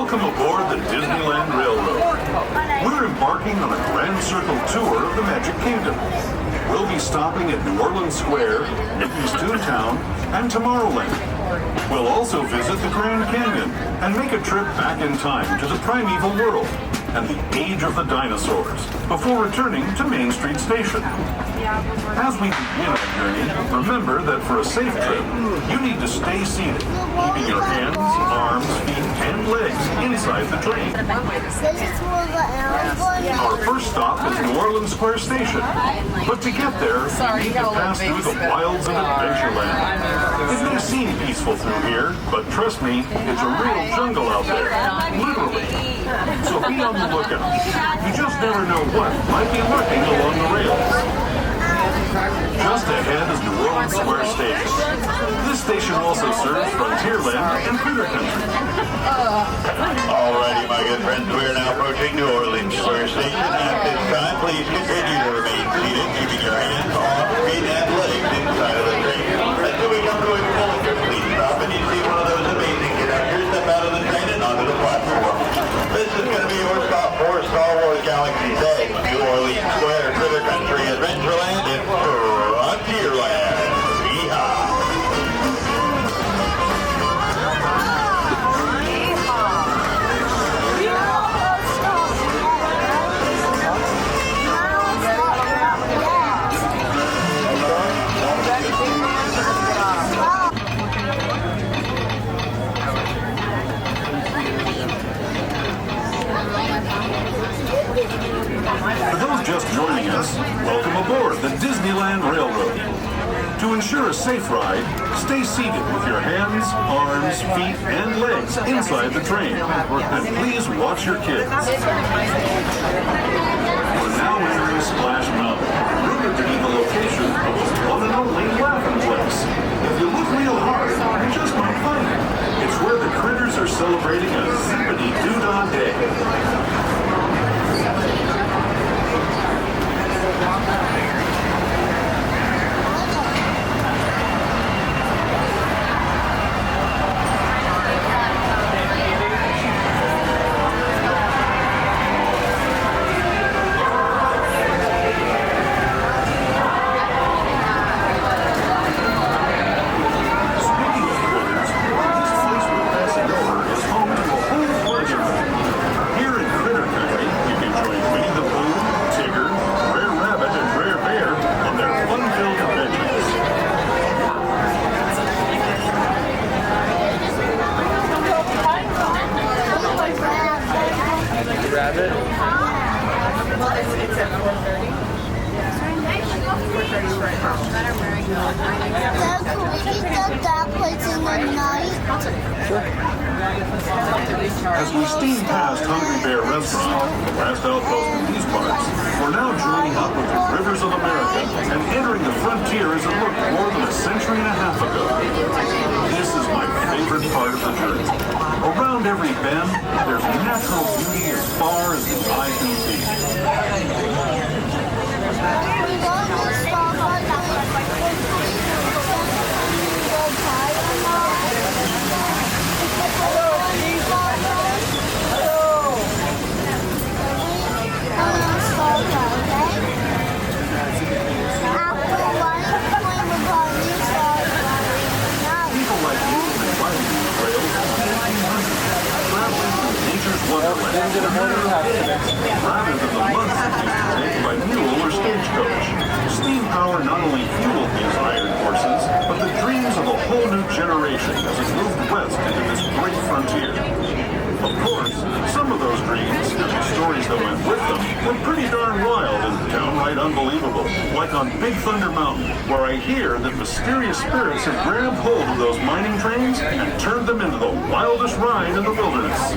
Welcome aboard the Disneyland Railroad. We're embarking on a grand circle tour of the Magic Kingdom. We'll be stopping at New Orleans Square, Mickey's Toontown, and Tomorrowland. We'll also visit the Grand Canyon and make a trip back in time to the primeval world and the age of the dinosaurs before returning to Main Street Station. As we begin our journey, remember that for a safe trip, you need to stay seated, keeping your hands, arms, feet, and legs inside the train. Our first stop is New Orleans Square Station, but to get there, we need to pass through the wilds of Adventureland. It may seem peaceful through here, but trust me, it's a real jungle out there, literally. So be on the lookout. You just never know what might be lurking along the rails. Just ahead is New Orleans Square Station. This station also serves Frontierland and Critter Country. Alrighty, my good friends, we are now approaching New Orleans Square Station. At this time, please continue to remain seated, keeping your hands, arms, feet, and legs inside of the train. Until we come to a full please stop and you see one of those amazing conductors step out of the train and onto the platform. This is going to be your stop for Star Wars Galaxy's Edge, New Orleans Square, Critter Country, Adventureland, and Frontierland. Yeehaw! For those just joining us, welcome aboard the Disneyland Railroad. To ensure a safe ride, stay seated with your hands, arms, feet, and legs inside the train. And please watch your kids. We're now entering Splash Mountain, rumored to be the location of the one and only Laughing Place. If you look real hard, you just might find it. It's where the critters are celebrating a zippity-doo-dah day. Rabbit? Well, it's at 4:30. 4:30 right now. That are wearing Dad, can we eat that place in the night? As we steam past Hungry Bear Restaurant, the last outpost in these parts, we're now joining up with the Rivers of America and entering the frontier as it looked more than a century and a half ago. This is my favorite part of the journey. Around every bend, there's natural beauty as far as the eye can see. Didn't get a morning pass today. Rather than the months it used to take by mule or stagecoach, steam power not only fueled these iron horses, but the dreams of a whole new generation as it moved west into this great frontier. Of course, some of those dreams and the stories that went with them were pretty darn wild and downright unbelievable, like on Big Thunder Mountain, where I hear that mysterious spirits have grabbed hold of those mining trains and turned them into the wildest ride in the wilderness.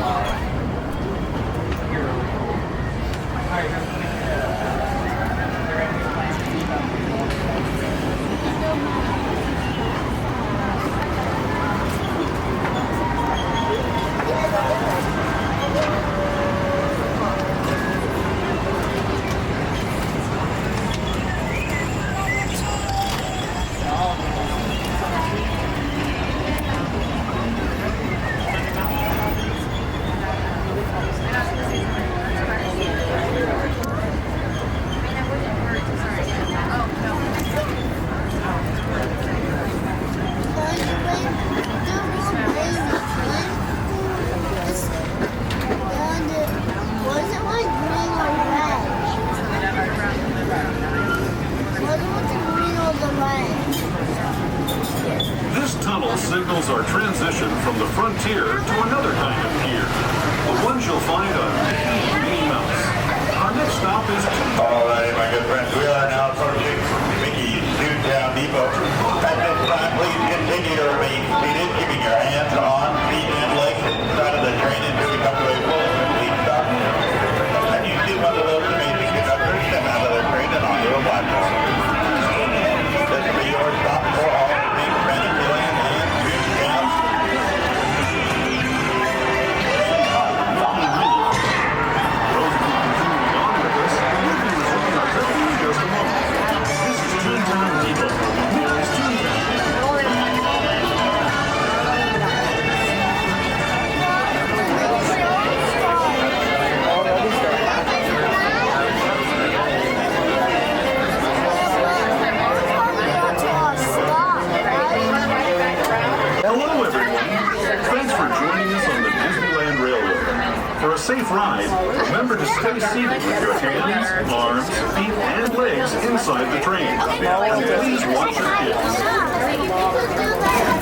For a safe ride, remember to stay seated with your hands, arms, feet, and legs inside the train. And please watch your kids.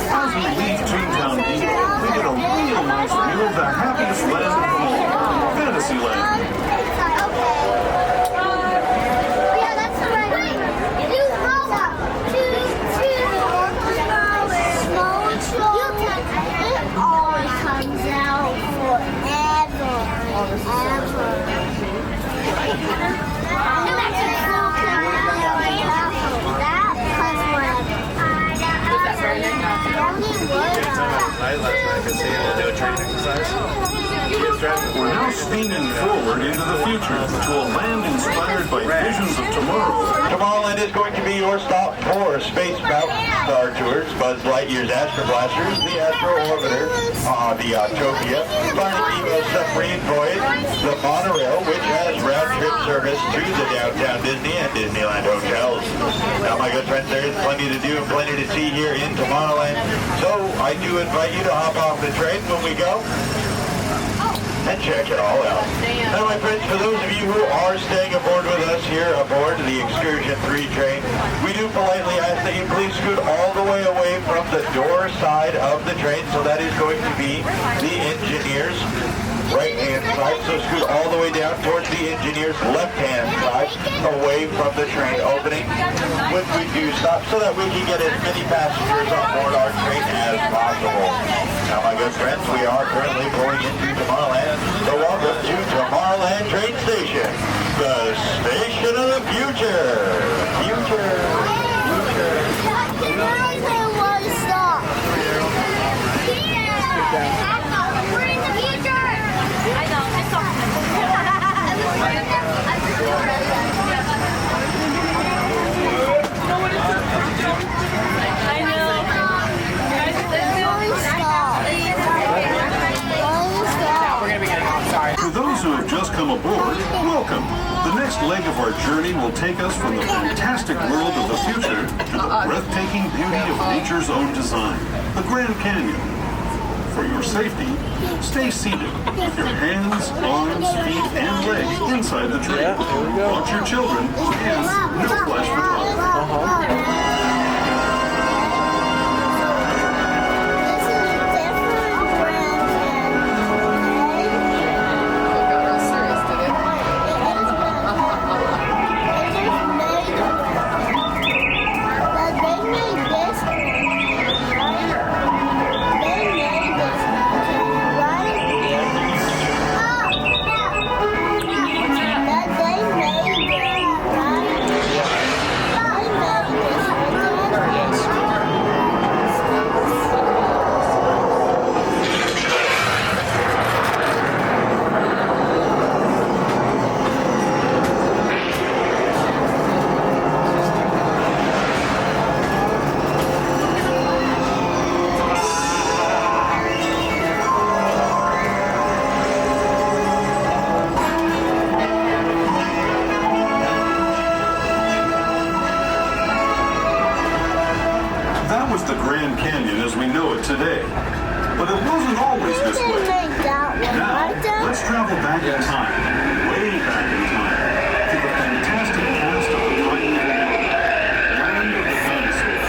As we leave Toontown Depot, we get a real nice view of the happiest land of all, Fantasyland. Yeah, that's the right way. You roll up. It always comes out forever. We're now steaming forward into the future to a land inspired by visions of tomorrow. Tomorrowland is going to be your stop for Space Mountain Star Tours, Buzz Lightyear's Astro Blasters, the Astro Orbiter, the Autopia, Finding Nemo's Submarine Voyage, the monorail, which has round-trip service to the downtown Disney and Disneyland hotels. Now, my good friends, there is plenty to do and plenty to see here in Tomorrowland, so I do invite you to hop off the train when we go and check it all out. Now, my friends, for those of you who are staying aboard with us here aboard the Excursion 3 train, we do politely ask that you please scoot all the way away from the door side of the train. So that is going to be the engineer's right-hand side. So scoot all the way down towards the engineer's left-hand side, away from the train opening when we do stop, so that we can get as many passengers on board our train as possible. Now, my good friends, we are currently going into Tomorrowland. So welcome to Tomorrowland Train Station, the station of the future. Future. We're in the future. I know. For those who have just come aboard, welcome. The next leg of our journey will take us from the fantastic world of the future to the breathtaking beauty of nature's own design, the Grand Canyon. For your safety, stay seated with your hands, arms, feet, and legs inside the train. Watch your children and no flash photography. Today. But it wasn't always this way. Now, let's travel back in time, way back in time, to the fantastic past of the primeval world, land of the dinosaurs.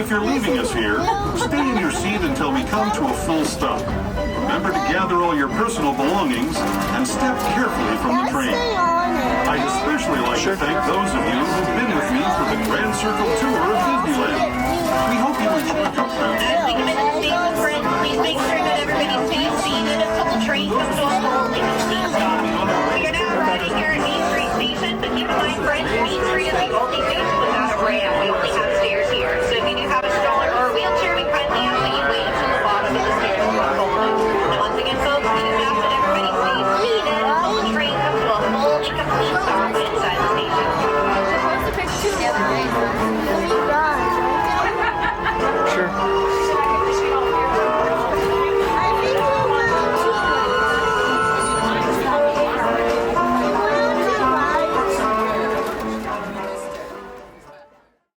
If you're leaving us here, stay in your seat until we come to a full stop. Remember to gather all your personal belongings and step carefully from the train. I'd especially like to thank those of you who've been with me for the Grand Circle Tour of Disneyland. We hope you enjoyed your trip. As we come into the station, friends, please make sure that everybody stays seated. A couple trains come to a halt and please stop. We are now arriving here at Main Street Station, but keep in mind, friends, Main Street is the only station without a ramp. We only have stairs here. So if you do have a stroller or a wheelchair, we kindly ask that you wait until the bottom of the stairs is unfolded. And once again, folks, we just ask that everybody stays seated until the train comes to a full and complete stop inside the station. Supposed to pick two. Three rods. Sure.